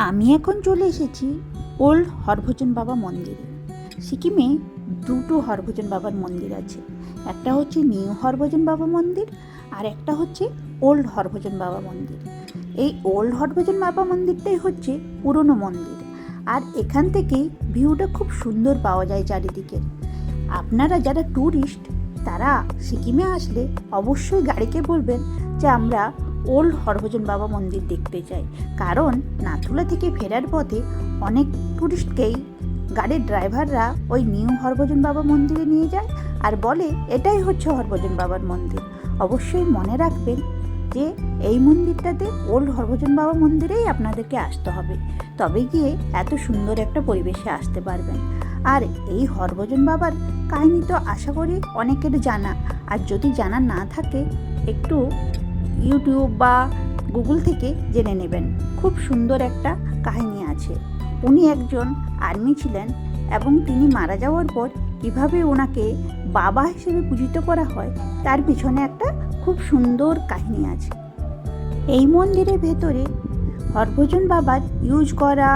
আমি এখন চলে এসেছি ওল্ড হরভজন বাবা মন্দিরে। সিকিমে দুটো হরভজন বাবার মন্দির আছে, একটা হচ্ছে নিউ হরভজন বাবা মন্দির আর একটা হচ্ছে ওল্ড হরভজন বাবা মন্দির। এই ওল্ড হরভজন বাবা মন্দিরটাই হচ্ছে পুরনো মন্দির, আর এখান থেকেই ভিউটা খুব সুন্দর পাওয়া যায় চারিদিকে। আপনারা যারা ট্যুরিস্ট তারা সিকিমে আসলে অবশ্যই গাড়িকে বলবেন যে আমরা ওল্ড হরভজন বাবা মন্দির দেখতে চাই, কারণ নাথুলা থেকে ফেরার পথে অনেক ট্যুরিস্টকেই গাড়ির ড্রাইভাররা ওই নিউ হরভজন বাবা মন্দিরে নিয়ে যায় আর বলে এটাই হচ্ছে হরভজন বাবার মন্দির। অবশ্যই মনে রাখবেন যে এই মন্দিরটাতে ওল্ড হরভজন বাবা মন্দিরেই আপনাদেরকে আসতে হবে, তবে গিয়ে এত সুন্দর একটা পরিবেশে আসতে পারবেন। আর এই হরভজন বাবার কাহিনী তো আশা করি অনেকের জানা, আর যদি জানা না থাকে একটু ইউটিউব বা গুগল থেকে জেনে নেবেন। খুব সুন্দর একটা কাহিনী আছে। উনি একজন আর্মি ছিলেন এবং তিনি মারা যাওয়ার পর কীভাবে ওনাকে বাবা হিসেবে পূজিত করা হয় তার পিছনে একটা খুব সুন্দর কাহিনী আছে। এই মন্দিরের ভেতরে হরভজন বাবার ইউজ করা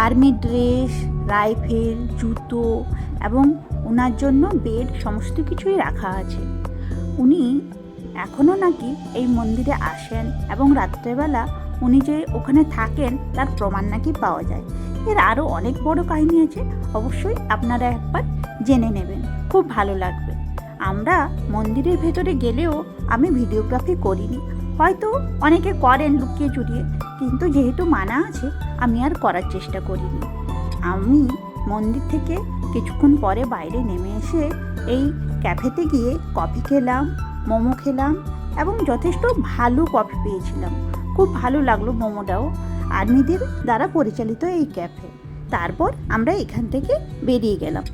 আর্মি ড্রেস, রাইফেল, জুতো এবং ওনার জন্য বেড সমস্ত কিছুই রাখা আছে। উনি এখনও নাকি এই মন্দিরে আসেন এবং রাত্রেবেলা উনি যে ওখানে থাকেন তার প্রমাণ নাকি পাওয়া যায়। এর আরও অনেক বড় কাহিনী আছে, অবশ্যই আপনারা একবার জেনে নেবেন, খুব ভালো লাগবে। আমরা মন্দিরের ভেতরে গেলেও আমি ভিডিওগ্রাফি করিনি, হয়তো অনেকে করেন লুকিয়ে চুরিয়ে, কিন্তু যেহেতু মানা আছে আমি আর করার চেষ্টা করিনি। আমি মন্দির থেকে কিছুক্ষণ পরে বাইরে নেমে এসে এই ক্যাফেতে গিয়ে কফি খেলাম, মোমো খেলাম এবং যথেষ্ট ভালো কফি পেয়েছিলাম। খুব ভালো লাগলো মোমোটাও, আর্মিদের দ্বারা পরিচালিত এই ক্যাফে। তারপর আমরা এখান থেকে বেরিয়ে গেলাম।